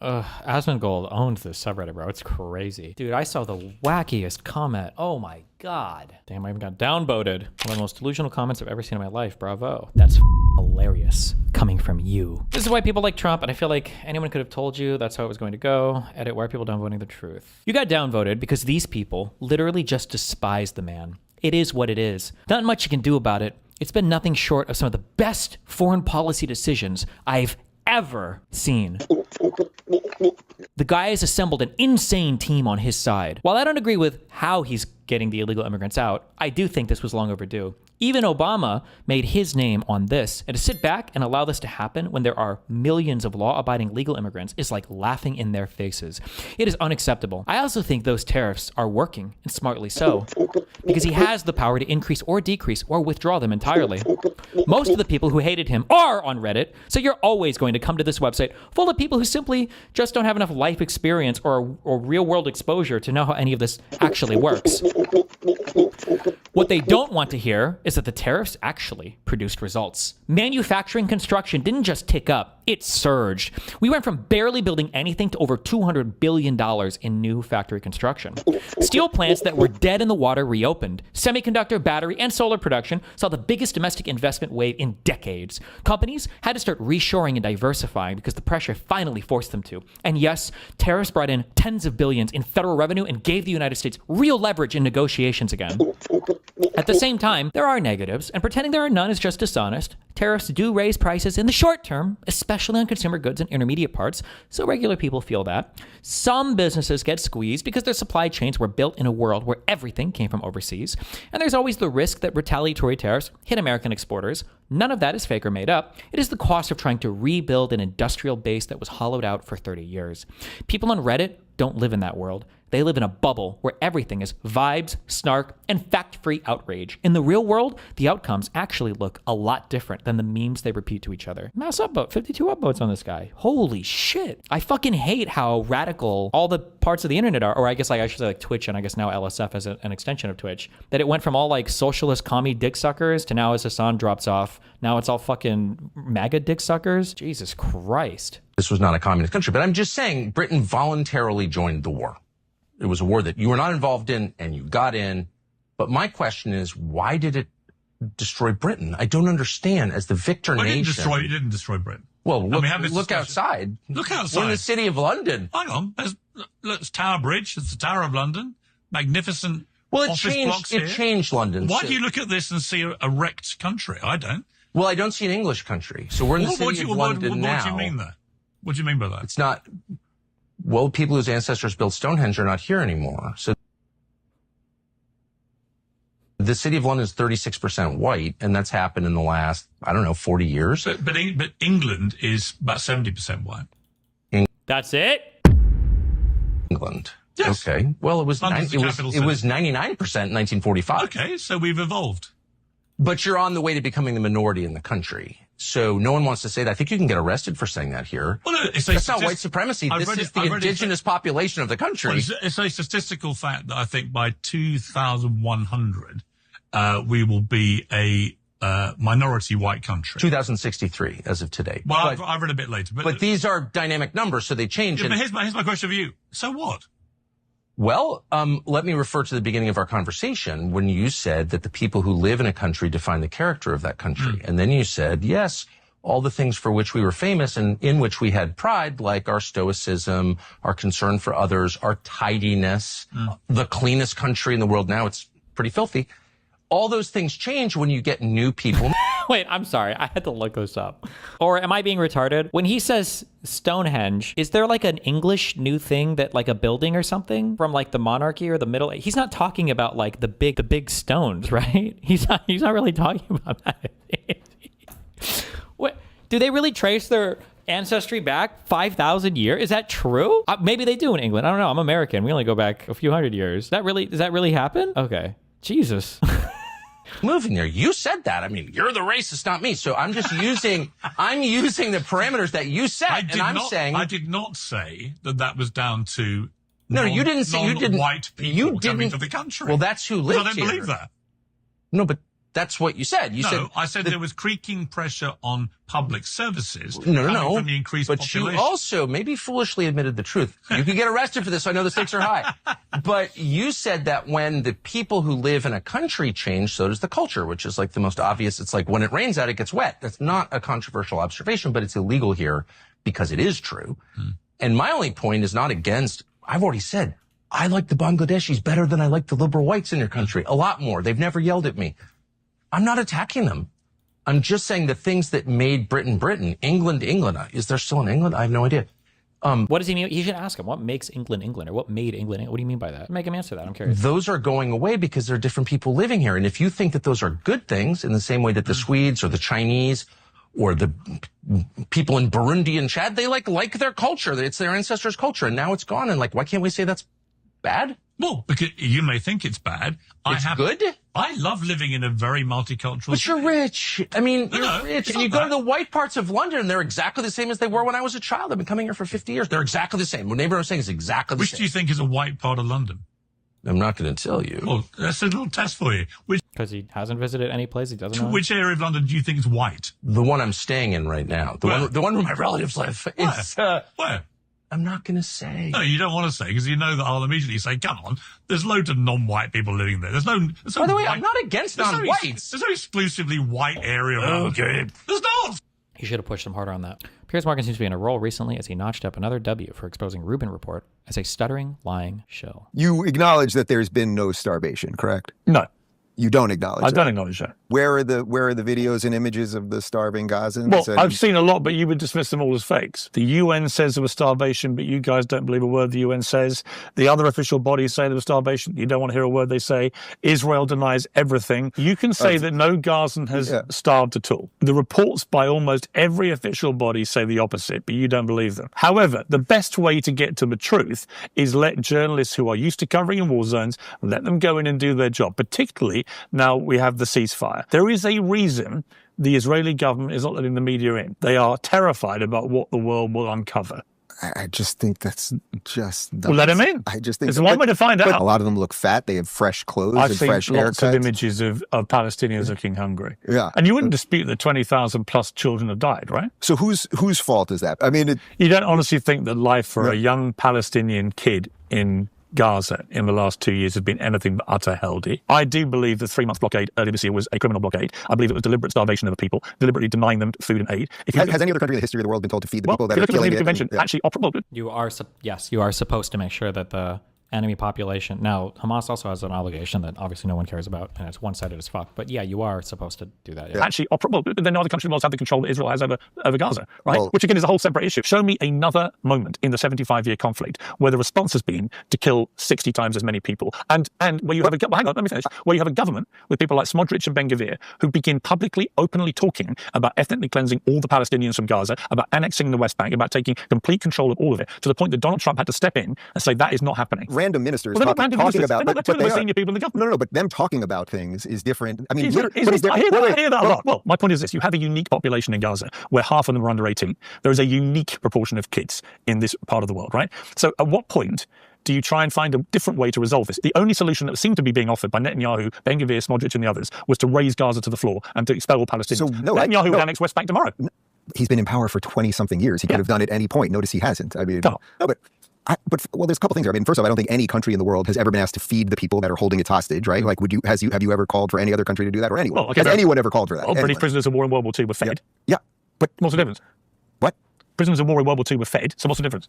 Asmongold owns this subreddit, bro. It's crazy. Dude, I saw the wackiest comment. Oh my god. Damn, I even got downvoted. One of the most delusional comments I've ever seen in my life. Bravo. That's hilarious. Coming from you. This is why people like Trump, and I feel like anyone could have told you that's how it was going to go. Edit, why are people downvoting the truth? You got downvoted because these people literally just despise the man. It is what it is. Not much you can do about it. It's been nothing short of some of the best foreign policy decisions I've ever seen. The guy has assembled an insane team on his side. While I don't agree with how he's getting the illegal immigrants out, I do think this was long overdue. Even Obama made his name on this, and to sit back and allow this to happen when there are millions of law-abiding legal immigrants is like laughing in their faces. It is unacceptable. I also think those tariffs are working, and smartly so, because he has the power to increase or decrease or withdraw them entirely. Most of the people who hated him are on Reddit, so you're always going to come to this website full of people who simply just don't have enough life experience or real-world exposure to know how any of this actually works. What they don't want to hear is that the tariffs actually produced results. Manufacturing construction didn't just tick up, it surged. We went from barely building anything to over $200 billion in new factory construction. Steel plants that were dead in the water reopened. Semiconductor, battery, and solar production saw the biggest domestic investment wave in decades. Companies had to start reshoring and diversifying because the pressure finally forced them to. And yes, tariffs brought in tens of billions in federal revenue and gave the United States real leverage in negotiations again. At the same time, there are negatives, and pretending there are none is just dishonest. Tariffs do raise prices in the short term, especially on consumer goods and intermediate parts, so regular people feel that. Some businesses get squeezed because their supply chains were built in a world where everything came from overseas, and there's always the risk that retaliatory tariffs hit American exporters. None of that is fake or made up. It is the cost of trying to rebuild an industrial base that was hollowed out for 30 years. People on Reddit don't live in that world. They live in a bubble where everything is vibes, snark, and fact-free outrage. In the real world, the outcomes actually look a lot different than the memes they repeat to each other. Mass upvote, 52 upvotes on this guy. Holy shit. I fucking hate how radical all the parts of the internet are, or I guess like I should say like Twitch, and I guess now LSF as an extension of Twitch, that it went from all like socialist commie dick suckers to now as Hassan drops off, now it's all fucking MAGA dick suckers. Jesus Christ. This was not a communist country, but I'm just saying Britain voluntarily joined the war. It was a war that you were not involved in and you got in. But my question is, why did it destroy Britain? I don't understand. As the victor nation. It didn't destroy Britain. Well, look outside. Look outside. We're in the city of London. Hang on. There's Tower Bridge. It's the Tower of London. Magnificent office blocks here. It changed London. Why do you look at this and see a wrecked country? I don't. Well, I don't see an English country. So we're in the city of London now. What do you mean there? What do you mean by that? It's not. Well, people whose ancestors built Stonehenge are not here anymore. So the city of London is 36% white, and that's happened in the last, 40 years. But England is about 70% white. That's it? England. Yes. Okay. Well, it was 99% in 1945. Okay, so we've evolved. But you're on the way to becoming the minority in the country. So no one wants to say that. I think you can get arrested for saying that here. Well, no, that's not white supremacy. This is the indigenous population of the country. Well, it's a statistical fact that I think by 2100, we will be a minority white country. 2063 as of today. Well, I've read a bit later. But these are dynamic numbers, so they change. Yeah, but here's my question for you. So what? Well, let me refer to the beginning of our conversation when you said that the people who live in a country define the character of that country. And then you said, yes, all the things for which we were famous and in which we had pride, like our stoicism, our concern for others, our tidiness, the cleanest country in the world now, it's pretty filthy. All those things change when you get new people. Wait, I'm sorry. I had to look this up. Or am I being retarded? When he says Stonehenge, is there like an English new thing that like a building or something from like the monarchy or the middle? He's not talking about like the big stones, right? He's not really talking about that. What? Do they really trace their ancestry back 5,000 years? Is that true? Maybe they do in England. I don't know. I'm American. We only go back a few hundred years. Does that really happen? Okay. Jesus. Moving there. You said that. I mean, you're the racist, not me. So I'm just using the parameters that you set. I did not say that was down to you didn't say you didn't white people coming to the country. Well, that's who lived here. I don't believe that. No, but That's what you said. I said there was creaking pressure on public services. No. From the increased but population. you also maybe foolishly admitted the truth. You could get arrested for this. So I know the stakes are high. But you said that when the people who live in a country change, so does the culture, which is like the most obvious. It's like when it rains out, it gets wet. That's not a controversial observation, but it's illegal here because it is true. And my only point is not against, I've already said, I like the Bangladeshis better than I like the liberal whites in your country. A lot more. They've never yelled at me. I'm not attacking them. I'm just saying the things that made Britain, England. Is there still an England? I have no idea. What does he mean? You should ask him. What makes England England, or what made England? What do you mean by that? Make him answer that. I'm curious. Those are going away because there are different people living here. And if you think that those are good things in the same way that the Swedes or the Chinese or the people in Burundi and Chad, they like their culture. It's their ancestors' culture. And now it's gone. And why can't we say that's bad? Well, because you may think it's bad. It's good? I love living in a very multicultural But you're rich. I mean, you're rich. And you go to the white parts of London, and they're exactly the same as they were when I was a child. I've been coming here for 50 years. They're exactly the same. What neighbor I'm saying is exactly the same. Which do you think is a white part of London? I'm not going to tell you. Well, that's a little test for you. Because he hasn't visited any place he doesn't know. Which area of London do you think is white? The one I'm staying in right now. The one where my relatives live. Where? I'm not going to say. No, you don't want to say, because you know that I'll immediately say, come on, there's loads of non-white people living there. There's no By the way, I'm not against non-whites. There's no exclusively white area. Okay. There's not. He should have pushed him harder on that. Piers Morgan seems to be in a role recently as he notched up another W for exposing Rubin Report as a stuttering, lying show. You acknowledge that there's been no starvation, correct? No. You don't acknowledge I that? don't acknowledge that. Where are the videos and images of the starving Gazans? Well, I've seen a lot, but you would dismiss them all as fakes. The UN says there was starvation, but you guys don't believe a word the UN says. The other official bodies say there was starvation. You don't want to hear a word they say. Israel denies everything. You can say that no Gazan has starved at all. The reports by almost every official body say the opposite, but you don't believe them. However, the best way to get to the truth is let journalists who are used to covering in war zones, let them go in and do their job, particularly now we have the ceasefire. There is a reason the Israeli government is not letting the media in. They are terrified about what the world will uncover. I just think that's just... Well, let them in. I just think... There's one way to find out. A lot of them look fat. They have fresh clothes I've and seen fresh lots haircuts. of images of Palestinians looking hungry. Yeah. And you wouldn't dispute that 20,000 plus children have died, right? So whose fault is that? I mean... You don't honestly think that life for a young Palestinian kid in Gaza in the last 2 years has been anything but utter hell-y. I do believe the 3-month blockade earlier this year was a criminal blockade. I believe it was deliberate starvation of the people, deliberately denying them food and aid. Has any other country in the history of the world been told to feed the people that are killing it? Actually, You are supposed to make sure that the enemy population. Now, Hamas also has an obligation that obviously no one cares about, and it's one-sided as fuck. But yeah, you are supposed to do that. Yeah. Actually operable. But then no other country in the world have the control that Israel has over Gaza, right? Well, which again is a whole separate issue. Show me another moment in the 75-year conflict where the response has been to kill 60 times as many people, and where you have where you have a government with people like Smodrich and Ben-Gvir who begin publicly, openly talking about ethnically cleansing all the Palestinians from Gaza, about annexing the West Bank, about taking complete control of all of it, to the point that Donald Trump had to step in and say that is not happening. Random ministers talking about, but they senior people in the government. No, but them talking about things is different. I mean, I hear that a lot. Well, my point is this: you have a unique population in Gaza where half of them are under 18. There is a unique proportion of kids in this part of the world, right? So, at what point do you try and find a different way to resolve this? The only solution that seemed to be being offered by Netanyahu, Ben-Gvir, Smodrich, and the others was to raise Gaza to the floor and to expel all Palestinians. So, Netanyahu would annex West Bank tomorrow. He's been in power for 20-something years. He could have done it at any point. Notice he hasn't. I mean, well, there's a couple things here. I mean, first off, I don't think any country in the world has ever been asked to feed the people that are holding its hostage, right? Like, have you ever called for any other country to do that, or anyone? Has anyone ever called for that? Well, British prisoners of war in World War II were fed. Yeah. But what's the difference? What? Prisoners of war in World War II were fed, so what's the difference?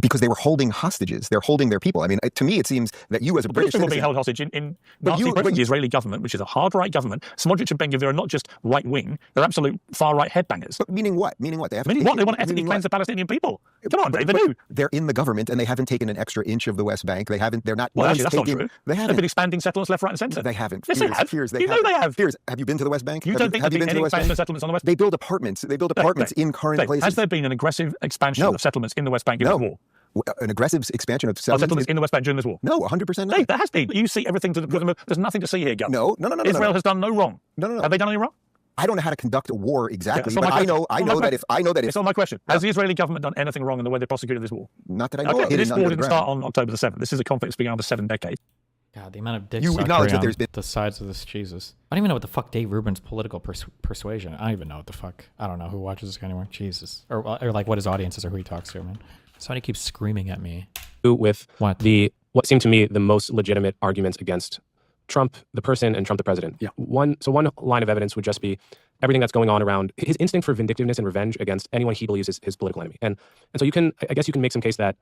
Because they were holding hostages. They're holding their people. I mean, to me, it seems that you as a British citizen... British people being held hostage in the Israeli government, which is a hard-right government. Smodrich and Ben-Gvir are not just right-wing, they're absolute far-right headbangers. But meaning what? Meaning what? They want to ethnically cleanse the Palestinian people. Come on, Dave, they do. They're in the government, and they haven't taken an extra inch of the West Bank. They're not... Well, actually, that's not true. They haven't. They've been expanding settlements left, right, and centre. They haven't. Yes, they have. Piers, you know they have. Piers, have you been to the West Bank? You don't think there's been any expansion of settlements on the West Bank? They build apartments. They build apartments in current places. Has there been an aggressive expansion of settlements in the West Bank in this war? An aggressive expansion of settlements in the West Bank during this war? No, 100% not. There has been. You see everything to the... There's nothing to see here, Gov. No. Israel has done no wrong. No. Have they done any wrong? I don't know how to conduct a war exactly, but I know that if... It's not my question. Has the Israeli government done anything wrong in the way they prosecuted this war? Not that I know of. This war didn't start on October the 7th. This is a conflict that's been on for 7 decades. God, the amount of dick You acknowledge that suckery there's on been- the sides of this, Jesus. I don't even know what the fuck Dave Rubin's political persuasion. I don't even know what the fuck. I don't know who watches this guy anymore. Jesus. Or like what his audience is or who he talks to, man. Somebody keeps screaming at me. With What? what seemed to me the most legitimate arguments against Trump, the person, and Trump, the president. Yeah. One line of evidence would just be everything that's going on around his instinct for vindictiveness and revenge against anyone he believes is his political enemy. And so I guess you can make some case that,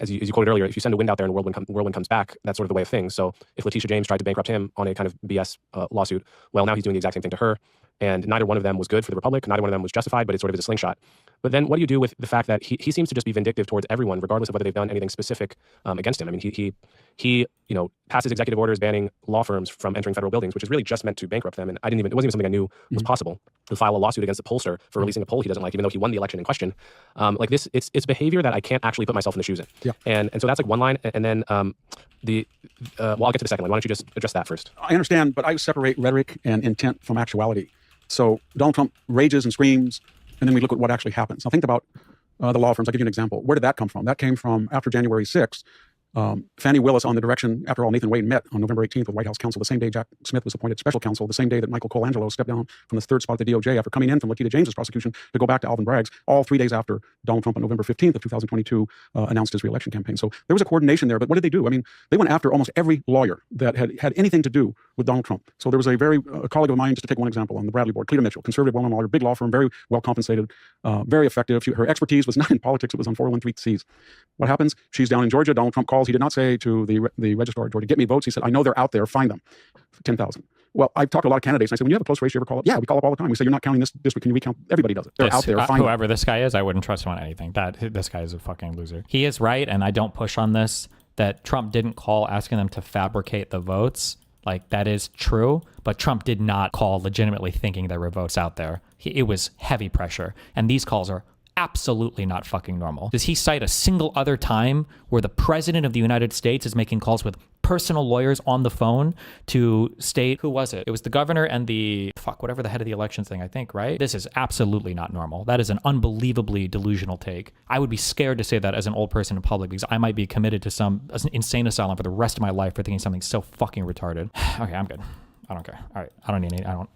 as you quoted earlier, if you send a wind out there and the whirlwind comes back, that's sort of the way of things. So if Letitia James tried to bankrupt him on a kind of BS lawsuit, well, now he's doing the exact same thing to her. And neither one of them was good for the Republic. Neither one of them was justified, but it sort of is a slingshot. But then what do you do with the fact that he seems to just be vindictive towards everyone, regardless of whether they've done anything specific against him? I mean, he passes executive orders banning law firms from entering federal buildings, which is really just meant to bankrupt them. And it wasn't even something I knew was possible. To file a lawsuit against a pollster for releasing a poll he doesn't like, even though he won the election in question. Like this, it's behavior that I can't actually put myself in the shoes in. Yeah. And so that's like one line. And then I'll get to the second line. Why don't you just address that first? I understand, but I separate rhetoric and intent from actuality. So Donald Trump rages and screams, and then we look at what actually happens. Now think about the law firms. I'll give you an example. Where did that come from? That came from after January 6th. Fannie Willis on the direction, after all, Nathan Wade met on November 18th with White House counsel, the same day Jack Smith was appointed special counsel, the same day that Michael Colangelo stepped down from the third spot at the DOJ after coming in from Letitia James's prosecution to go back to Alvin Bragg's, all 3 days after Donald Trump on November 15th of 2022 announced his reelection campaign. So there was a coordination there, but what did they do? I mean, they went after almost every lawyer that had anything to do with Donald Trump. So there was a colleague of mine, just to take one example, on the Bradley board, Cleta Mitchell, conservative, well-known lawyer, big law firm, very well compensated, very effective. Her expertise was not in politics, it was on 401(c)(3)s. What happens? She's down in Georgia. Donald Trump calls. He did not say to the registrar at Georgia, get me votes. He said, I know they're out there. Find them. 10,000. Well, I've talked to a lot of candidates, and I said, when you have a close race, you ever call up? Yeah, we call up all the time. We say, you're not counting this district. Can you recount? Everybody does it. They're out there. Find them. Whoever this guy is, I wouldn't trust him on anything. This guy is a fucking loser. He is right, and I don't push on this, that Trump didn't call asking them to fabricate the votes. Like, that is true, but Trump did not call legitimately thinking there were votes out there. It was heavy pressure, and these calls are absolutely not fucking normal. Does he cite a single other time where the president of the United States is making calls with personal lawyers on the phone to state, who was it? It was the governor and whatever the head of the elections thing, I think, right? This is absolutely not normal. That is an unbelievably delusional take. I would be scared to say that as an old person in public because I might be committed to some insane asylum for the rest of my life for thinking something so fucking retarded. Okay, I'm good. I don't care. All right. I don't need any.